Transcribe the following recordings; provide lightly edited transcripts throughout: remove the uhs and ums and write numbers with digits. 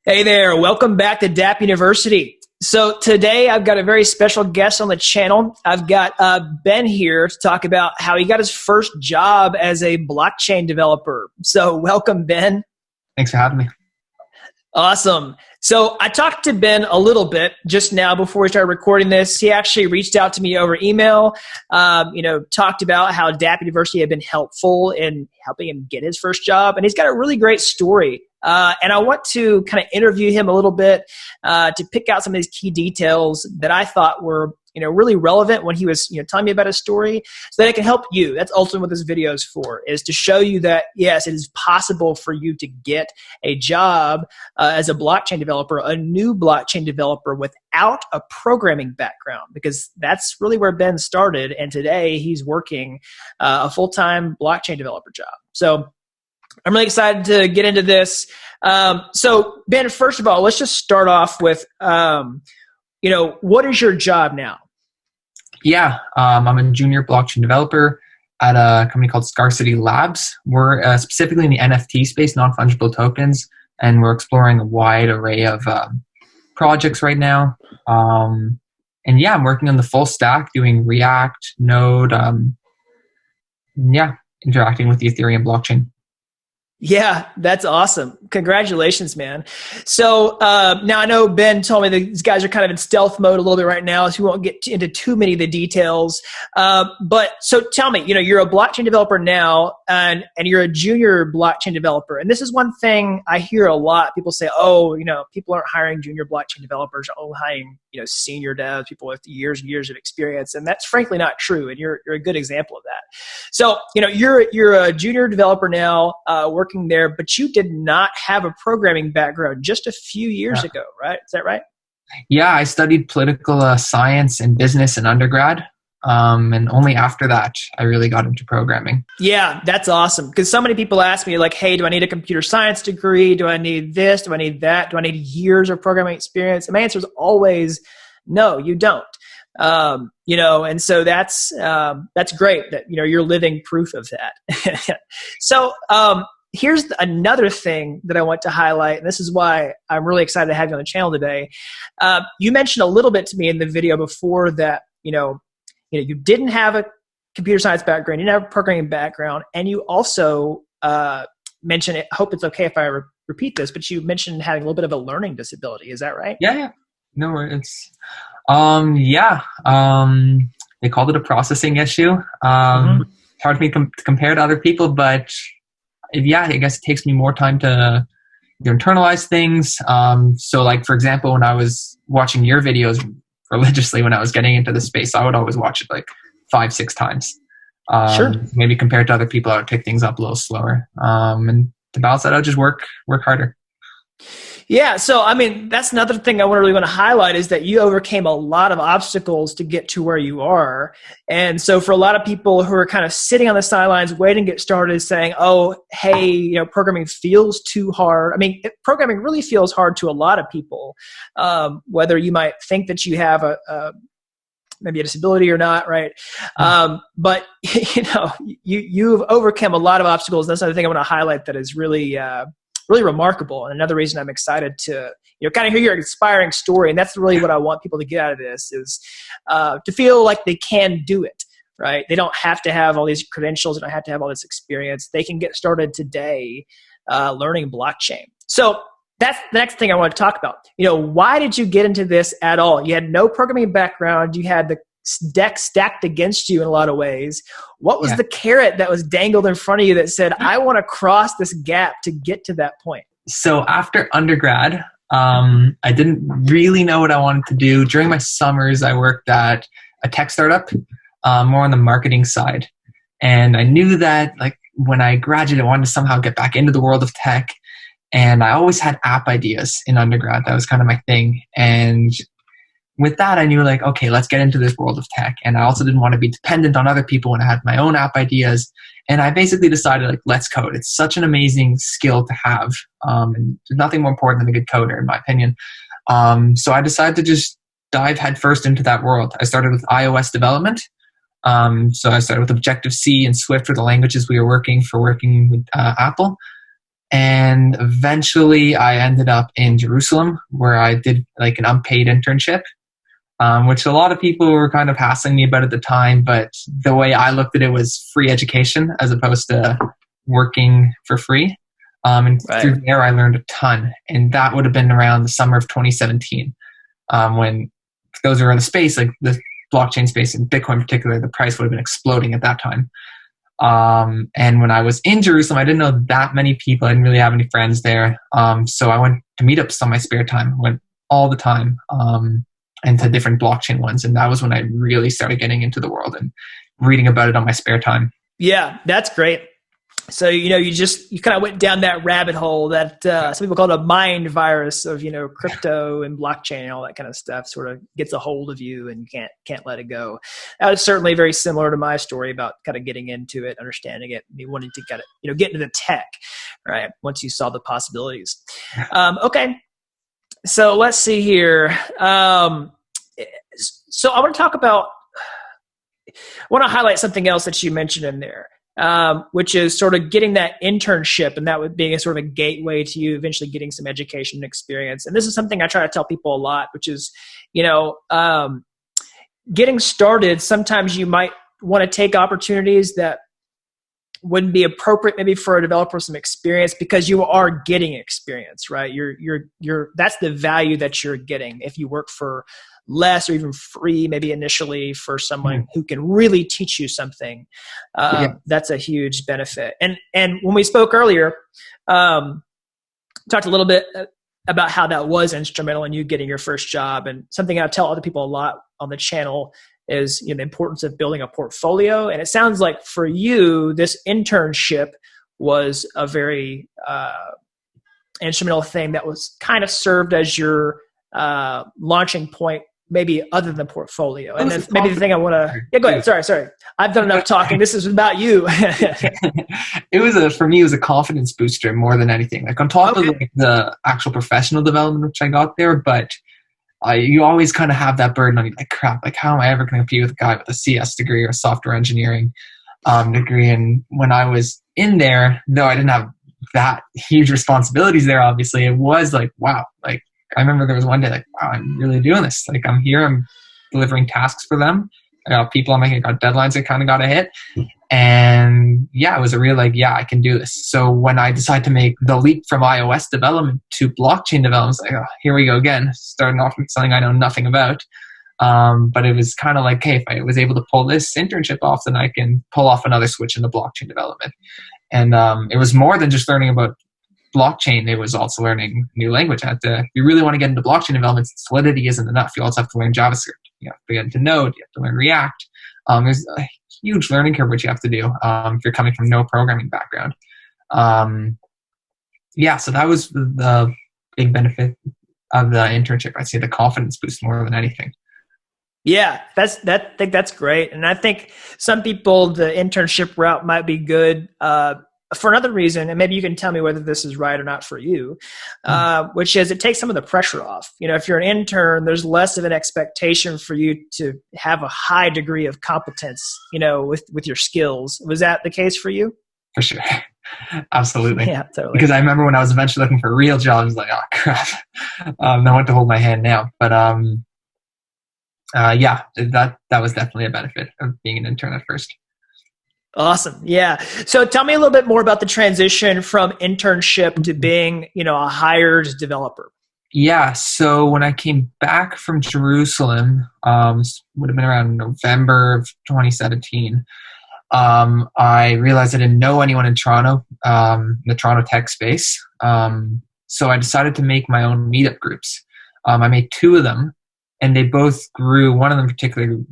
Hey there, welcome back to Dapp University. So today I've got a very special guest on the channel. I've got Ben here to talk about how he got his first job as a blockchain developer. So welcome, Ben. Thanks for having me. Awesome. So I talked to Ben a little bit just now before we started recording this. He actually reached out to me over email, talked about how Dapp University had been helpful in helping him get his first job. And he's got a really great story. And I want to kind of interview him a little bit to pick out some of these key details that I thought were really relevant when he was telling me about his story, so that it can help you. That's ultimately what this video is for, is to show you that, yes, it is possible for you to get a job as a blockchain developer, a new blockchain developer without a programming background, because that's really where Ben started. And today he's working a full-time blockchain developer job. So I'm really excited to get into this. So Ben, first of all, let's just start off with, what is your job now? Yeah, I'm a junior blockchain developer at a company called Scarcity Labs. We're specifically in the NFT space, non-fungible tokens, and we're exploring a wide array of projects right now. I'm working on the full stack, doing React, Node, interacting with the Ethereum blockchain. Yeah, that's awesome. Congratulations, man. So now I know Ben told me that these guys are kind of in stealth mode a little bit right now, so we won't get into too many of the details. But so tell me, you're a blockchain developer now, and you're a junior blockchain developer. And this is one thing I hear a lot. People say, people aren't hiring junior blockchain developers, they're only hiring, senior devs, people with years and years of experience. And that's frankly not true. And you're a good example of that. So, you're a junior developer now, working there, but you did not have a programming background just a few years ago, right? Is that right? Yeah, I studied political science and business in undergrad. And only after that, I really got into programming. Yeah, that's awesome. Because so many people ask me, like, hey, do I need a computer science degree? Do I need this? Do I need that? Do I need years of programming experience? And my answer is always, no, you don't. And so that's great that, you're living proof of that. So, here's another thing that I want to highlight, and this is why I'm really excited to have you on the channel today. You mentioned a little bit to me in the video before that, you didn't have a computer science background, you didn't have a programming background, and you also mentioned, I hope it's okay if I repeat this, but you mentioned having a little bit of a learning disability. Is that right? Yeah. No, it's, they called it a processing issue. It's hard for me to compare to other people, but I guess it takes me more time to internalize things. So like, for example, when I was watching your videos religiously, when I was getting into the space, I would always watch it like 5-6 times. Sure. Maybe compared to other people, I would pick things up a little slower. And to balance that, I would just work harder. Yeah. So, that's another thing I really want to highlight, is that you overcame a lot of obstacles to get to where you are. And so for a lot of people who are kind of sitting on the sidelines, waiting to get started, saying, oh, hey, programming feels too hard. Programming really feels hard to a lot of people, whether you might think that you have maybe a disability or not, right? But you've overcome a lot of obstacles. That's another thing I want to highlight that is really remarkable. And another reason I'm excited to, kind of hear your inspiring story. And that's really what I want people to get out of this, is to feel like they can do it, right? They don't have to have all these credentials. They don't have to have all this experience. They can get started today learning blockchain. So that's the next thing I want to talk about. Why did you get into this at all? You had no programming background. You had the deck stacked against you in a lot of ways. What was the carrot that was dangled in front of you that said, I want to cross this gap to get to that point? So after undergrad, I didn't really know what I wanted to do. During my summers, I worked at a tech startup, more on the marketing side. And I knew that like when I graduated, I wanted to somehow get back into the world of tech. And I always had app ideas in undergrad. That was kind of my thing. And with that, I knew like, okay, let's get into this world of tech. And I also didn't want to be dependent on other people when I had my own app ideas. And I basically decided like, let's code. It's such an amazing skill to have. And there's nothing more important than a good coder, in my opinion. So I decided to just dive headfirst into that world. I started with iOS development. So I started with Objective-C and Swift for the languages we were working with Apple. And eventually I ended up in Jerusalem, where I did like an unpaid internship, which a lot of people were kind of hassling me about at the time. But the way I looked at it was free education as opposed to working for free. And Right. through there, I learned a ton. And that would have been around the summer of 2017, when those were in the space, like the blockchain space and Bitcoin in particular, the price would have been exploding at that time. And when I was in Jerusalem, I didn't know that many people. I didn't really have any friends there. So I went to meetups on my spare time, went all the time, and to different blockchain ones. And that was when I really started getting into the world and reading about it on my spare time. Yeah, that's great. So, you kind of went down that rabbit hole that some people call it a mind virus of, crypto and blockchain and all that kind of stuff sort of gets a hold of you and you can't let it go. That was certainly very similar to my story about kind of getting into it, understanding it, me wanting to kind of, get into the tech, right? Once you saw the possibilities. Okay. So let's see here. So I want to highlight something else that you mentioned in there. Which is sort of getting that internship, and that would be a sort of a gateway to you eventually getting some education and experience. And this is something I try to tell people a lot, which is, getting started. Sometimes you might want to take opportunities that wouldn't be appropriate maybe for a developer with some experience, because you are getting experience, right? That's the value that you're getting if you work for less or even free, maybe initially, for someone who can really teach you something. That's a huge benefit. And when we spoke earlier, talked a little bit about how that was instrumental in you getting your first job. And something I tell other people a lot on the channel is the importance of building a portfolio. And it sounds like for you, this internship was a very instrumental thing that was kind of served as your launching point, maybe other than the portfolio. And then maybe the thing I want to, go ahead. Sorry. I've done enough talking. This is about you. For me, it was a confidence booster more than anything. Like on top of the actual professional development, which I got there, but you always kind of have that burden on you, like, crap, like how am I ever going to compete with a guy with a CS degree or a software engineering degree? And when I was in there, though I didn't have that huge responsibilities there, obviously, it was like, wow, like, I remember there was one day like, wow, I'm really doing this. Like I'm here, I'm delivering tasks for them. I got people I got deadlines I kind of got to hit. And it was a real I can do this. So when I decided to make the leap from iOS development to blockchain development, I was like, here we go again, starting off with something I know nothing about. But it was kind of like, hey, if I was able to pull this internship off, then I can pull off another switch into blockchain development. And it was more than just learning about blockchain. It was also learning new language. If you really want to get into blockchain development, Solidity isn't enough. You also have to learn JavaScript. You have to get into Node. You have to learn React. There's a huge learning curve which you have to do if you're coming from no programming background. So that was the big benefit of the internship. I'd say the confidence boost more than anything. Yeah, I think that's great. And I think some people, the internship route might be good for another reason, and maybe you can tell me whether this is right or not for you, which is it takes some of the pressure off. If you're an intern, there's less of an expectation for you to have a high degree of competence, with your skills. Was that the case for you? For sure. Absolutely. Yeah, totally. Because I remember when I was eventually looking for a real job, I was like, oh, crap. No one to hold my hand now. But that was definitely a benefit of being an intern at first. Awesome. Yeah. So tell me a little bit more about the transition from internship to being, a hired developer. Yeah. So when I came back from Jerusalem, would have been around November of 2017, I realized I didn't know anyone in Toronto, the Toronto tech space. So I decided to make my own meetup groups. I made 2 of them, and they both grew. One of them particularly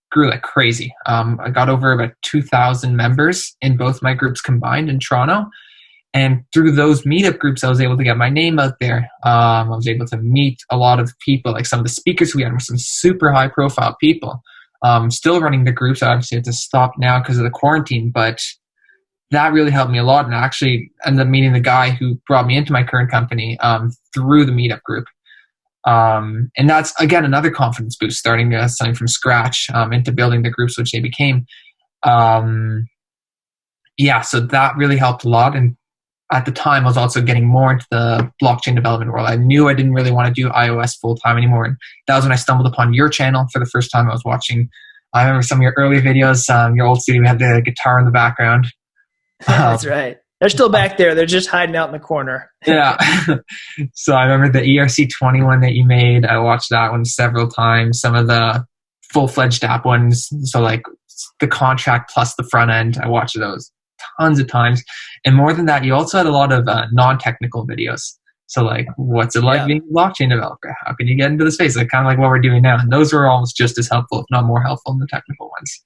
grew like crazy. I got over about 2,000 members in both my groups combined in Toronto. And through those meetup groups, I was able to get my name out there. I was able to meet a lot of people, like some of the speakers we had were some super high profile people. Still running the groups. I obviously had to stop now because of the quarantine, but that really helped me a lot. And I actually ended up meeting the guy who brought me into my current company through the meetup group. And that's, again, another confidence boost, starting something from scratch into building the groups, which they became. So that really helped a lot. And at the time, I was also getting more into the blockchain development world. I knew I didn't really want to do iOS full time anymore. And that was when I stumbled upon your channel for the first time. I remember some of your early videos, your old studio, we had the guitar in the background. That's right. They're still back there. They're just hiding out in the corner. Yeah. So I remember the ERC20 one that you made. I watched that one several times. Some of the full-fledged Dapp ones. So like the contract plus the front end. I watched those tons of times. And more than that, you also had a lot of non-technical videos. So like, what's it like being a blockchain developer? How can you get into the space? Like kind of like what we're doing now. And those were almost just as helpful, if not more helpful than the technical ones.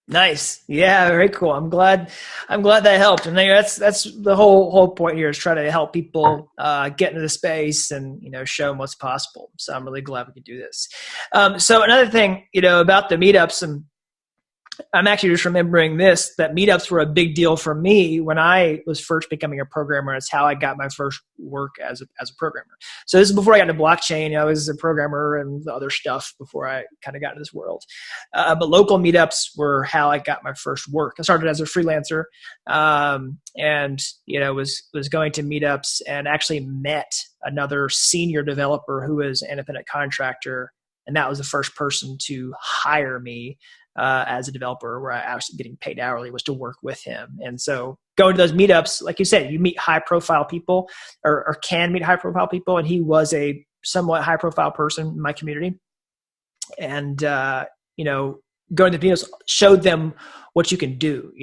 Nice. Yeah, very cool. I'm glad that helped. And that's the whole point here, is try to help people get into the space and, show them what's possible. So I'm really glad we could do this. So another thing, about the meetups, and I'm actually just remembering this, that meetups were a big deal for me when I was first becoming a programmer. It's how I got my first work as a programmer. So this is before I got into blockchain. I was a programmer and the other stuff before I kind of got into this world. But local meetups were how I got my first work. I started as a freelancer, and was going to meetups and actually met another senior developer who was an independent contractor, and that was the first person to hire me as a developer, where I was getting paid hourly, was to work with him. And so going to those meetups, like you said, you meet high profile people or can meet high profile people. And he was a somewhat high profile person in my community. And, going to the meetups showed them what you can do,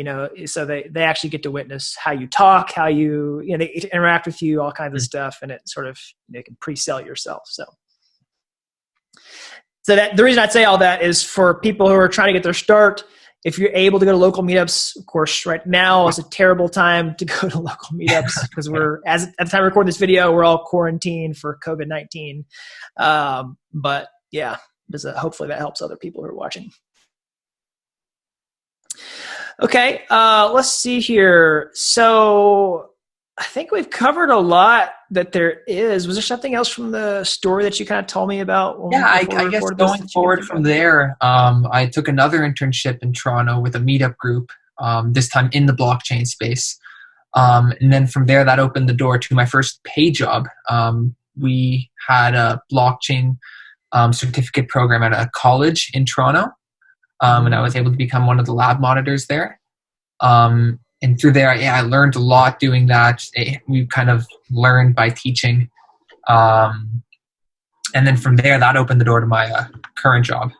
so they actually get to witness how you talk, how they interact with you, all kinds of stuff. And it sort of, they can pre-sell yourself. So that the reason I'd say all that is for people who are trying to get their start. If you're able to go to local meetups, of course, right now is a terrible time to go to local meetups because at the time I record this video, we're all quarantined for COVID-19. But yeah, hopefully that helps other people who are watching. Okay, let's see here. So I think we've covered a lot that there is. Was there something else from the story that you kind of told me about? I guess going forward from there, I took another internship in Toronto with a meetup group, this time in the blockchain space. And then from there, that opened the door to my first paid job. We had a blockchain certificate program at a college in Toronto, and I was able to become one of the lab monitors there. And through there, I learned a lot doing that. We kind of learned by teaching. And then from there, that opened the door to my current job.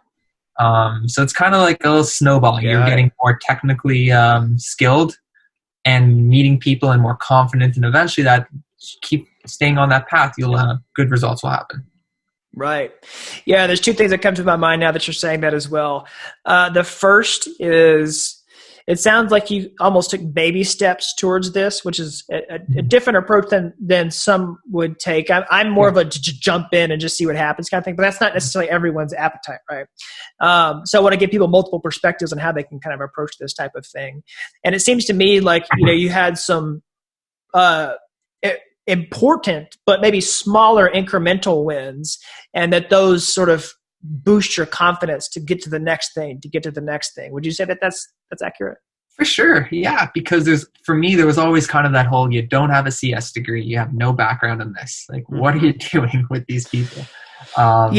So it's kind of like a little snowballing. You're getting more technically skilled and meeting people and more confident. And eventually that, keep staying on that path, good results will happen. Right. Yeah, there's two things that come to my mind now that you're saying that as well. The first is, it sounds like you almost took baby steps towards this, which is a different approach than some would take. I'm more of a jump in and just see what happens kind of thing, but that's not necessarily everyone's appetite, right? So I want to give people multiple perspectives on how they can kind of approach this type of thing. And it seems to me like, you had some important, but maybe smaller incremental wins, and that those sort of boost your confidence to get to the next thing, Would you say that that's accurate? For sure. Yeah. Because for me, there was always kind of that whole, you don't have a CS degree, you have no background in this. Like, what are you doing with these people? So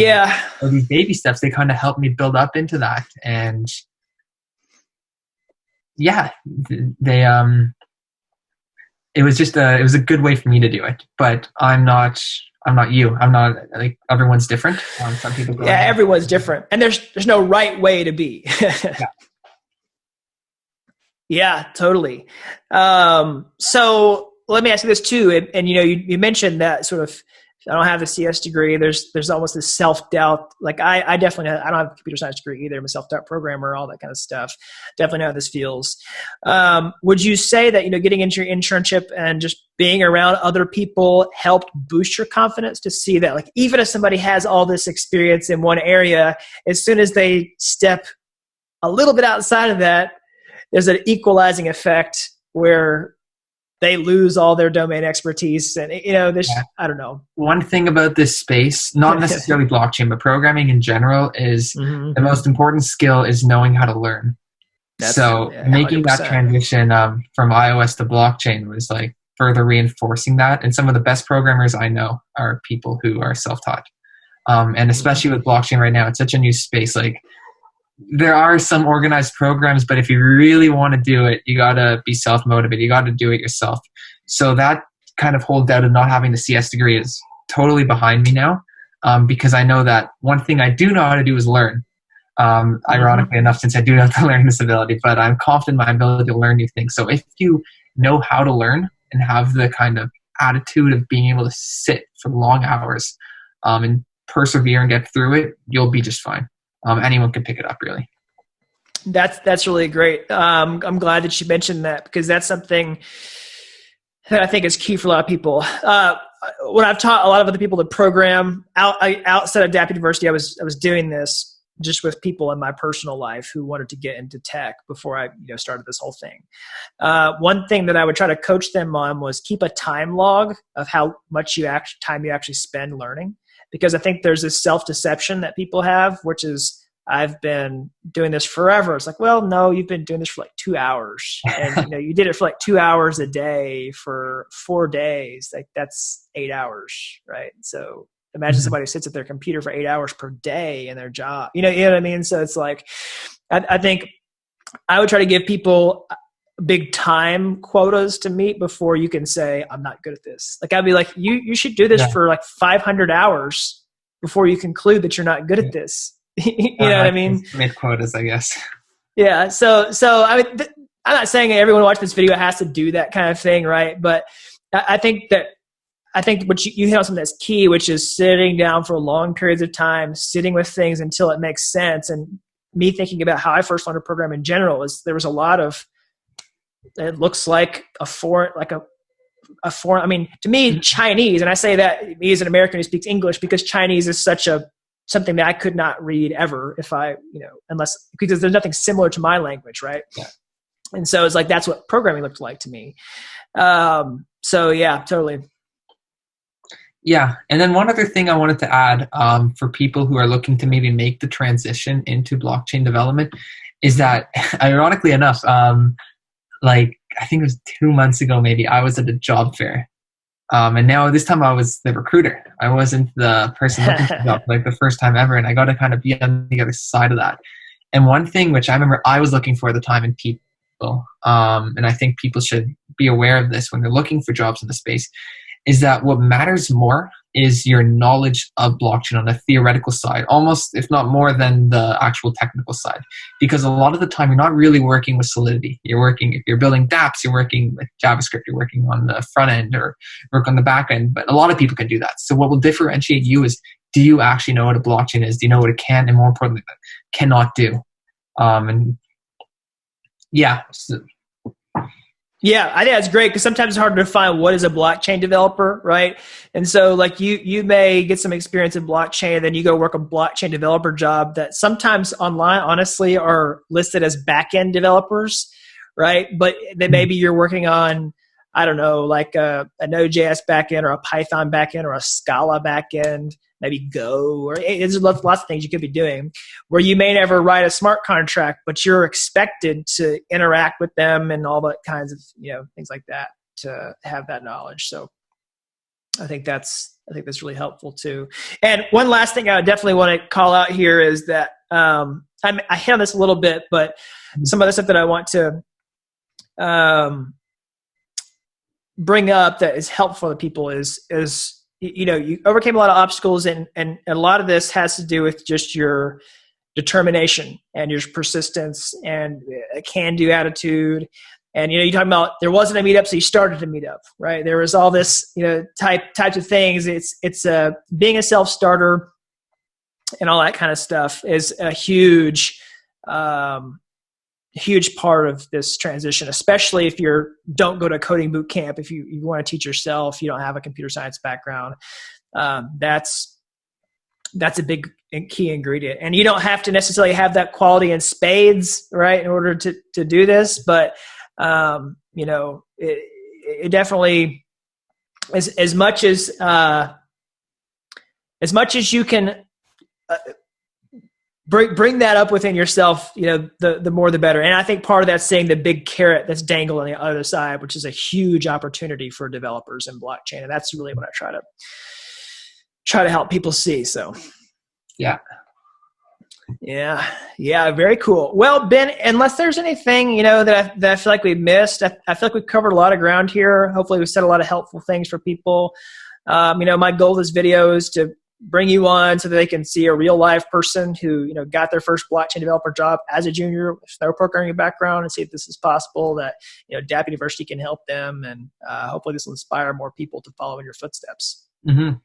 these baby steps, they kind of helped me build up into that. And yeah, it was just it was a good way for me to do it, but I'm not you. I'm not, like, everyone's different. Some people go everyone's different, and there's no right way to be. Yeah, totally. So let me ask you this too. And you mentioned that sort of, I don't have a CS degree. There's almost this self-doubt. Like I definitely, I don't have a computer science degree either. I'm a self-doubt programmer, all that kind of stuff. Definitely know how this feels. Would you say that, getting into your internship and just being around other people helped boost your confidence to see that, like, even if somebody has all this experience in one area, as soon as they step a little bit outside of that, there's an equalizing effect where they lose all their domain expertise. And, I don't know. One thing about this space, not necessarily blockchain, but programming in general, is the most important skill is knowing how to learn. Making that transition from iOS to blockchain was like further reinforcing that. And some of the best programmers I know are people who are self-taught. And especially with blockchain right now, it's such a new space. Like, there are some organized programs, but if you really want to do it, you got to be self-motivated. You got to do it yourself. So that kind of whole doubt of not having the CS degree is totally behind me now, because I know that one thing I do know how to do is learn. Ironically enough, since I do have the learning disability, but I'm confident in my ability to learn new things. So if you know how to learn and have the kind of attitude of being able to sit for long hours and persevere and get through it, you'll be just fine. Anyone can pick it up, really. That's really great. I'm glad that you mentioned that, because that's something that I think is key for a lot of people. When I've taught a lot of other people to program outside of Dapp University, I was doing this just with people in my personal life who wanted to get into tech before I started this whole thing. One thing that I would try to coach them on was keep a time log of how much time you actually spend learning, because I think there's this self-deception that people have, which is, I've been doing this forever. It's like, well, no, you've been doing this for like 2 hours, and you did it for like 2 hours a day for 4 days. Like, that's 8 hours, right? So imagine somebody who sits at their computer for 8 hours per day in their job. You know what I mean? So it's like, I think I would try to give people big time quotas to meet before you can say, I'm not good at this. Like, I'd be like, you should do this for like 500 hours before you conclude that you're not good at this. You know what I mean? Mid quotas, I guess. Yeah. So I mean, I'm not saying everyone watching this video has to do that kind of thing, right? But I think what you hit on something that's key, which is sitting down for long periods of time, sitting with things until it makes sense. And me thinking about how I first learned to program in general is there was a lot of, it looks like a foreign, I mean, to me, Chinese, and I say that me as an American who speaks English, because Chinese is something that I could not read ever because there's nothing similar to my language. Right. Yeah. And so it's like, that's what programming looked like to me. So yeah, totally. Yeah. And then one other thing I wanted to add for people who are looking to maybe make the transition into blockchain development is that, ironically enough, like, I think it was 2 months ago, maybe, I was at a job fair. And now this time I was the recruiter. I wasn't the person looking for the job, like the first time ever. And I got to kind of be on the other side of that. And one thing which I remember I was looking for at the time in people, and I think people should be aware of this when they're looking for jobs in the space, is that what matters more is your knowledge of blockchain on the theoretical side, almost if not more than the actual technical side. Because a lot of the time you're not really working with Solidity. If you're building dApps, you're working with JavaScript, you're working on the front end or work on the back end, but a lot of people can do that. So what will differentiate you is, do you actually know what a blockchain is? Do you know what it can, and more importantly, cannot do? And yeah. Yeah, I think that's great, because sometimes it's hard to define what is a blockchain developer, right? And so like you may get some experience in blockchain, and then you go work a blockchain developer job that sometimes online, honestly, are listed as back-end developers, right? But then maybe you're working on, I don't know, like a Node.js backend or a Python backend or a Scala backend, maybe Go, or there's lots of things you could be doing where you may never write a smart contract, but you're expected to interact with them and all that kinds of, things like that, to have that knowledge. So I think that's really helpful too. And one last thing I definitely want to call out here is that I hit on this a little bit, but some other stuff that I want to bring up that is helpful to people is you overcame a lot of obstacles, and a lot of this has to do with just your determination and your persistence and a can-do attitude. And you're talking about there wasn't a meetup, so you started a meetup, right? There was all this types of things. It's being a self-starter and all that kind of stuff is a huge part of this transition, especially if you don't go to coding boot camp. If you want to teach yourself, you don't have a computer science background. That's a big and key ingredient. And you don't have to necessarily have that quality in spades, right, in order to do this. But it definitely, as much as you can bring that up within yourself, the more the better. And I think part of that's seeing the big carrot that's dangled on the other side, which is a huge opportunity for developers in blockchain. And that's really what I try to help people see. So yeah. Yeah. Very cool. Well, Ben, unless there's anything, that I feel like we missed, I feel like we've covered a lot of ground here. Hopefully we said a lot of helpful things for people. My goal of this video is to bring you on so that they can see a real life person who, got their first blockchain developer job as a junior with no programming background, and see if this is possible, that, Dapp University can help them. And hopefully this will inspire more people to follow in your footsteps. Mm-hmm.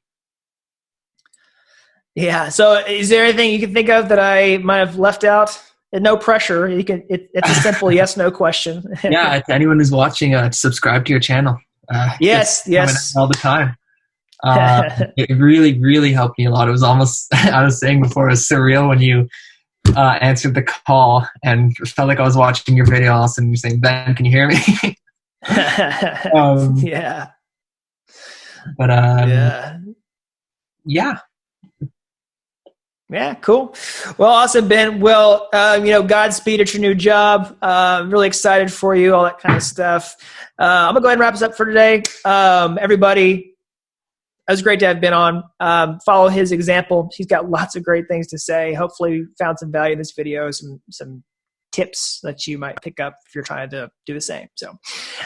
Yeah. So is there anything you can think of that I might have left out? And no pressure. It's a simple yes, no question. Yeah. To anyone who's watching, subscribe to your channel. Yes. All the time. It really, really helped me a lot. It was almost, I was saying before, it was surreal when you answered the call, and it felt like I was watching your video. All of a sudden you're saying, Ben, can you hear me? Yeah. But yeah. Yeah, cool. Well, awesome, Ben. Well, Godspeed at your new job. Really excited for you, all that kind of stuff. I'm going to go ahead and wrap us up for today. Everybody, it was great to have Ben on. Follow his example. He's got lots of great things to say. Hopefully you found some value in this video, some tips that you might pick up if you're trying to do the same. So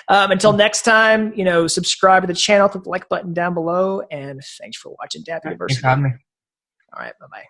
until next time, subscribe to the channel, click the like button down below, and thanks for watching Dapp University. Thanks for having me. All right, bye-bye.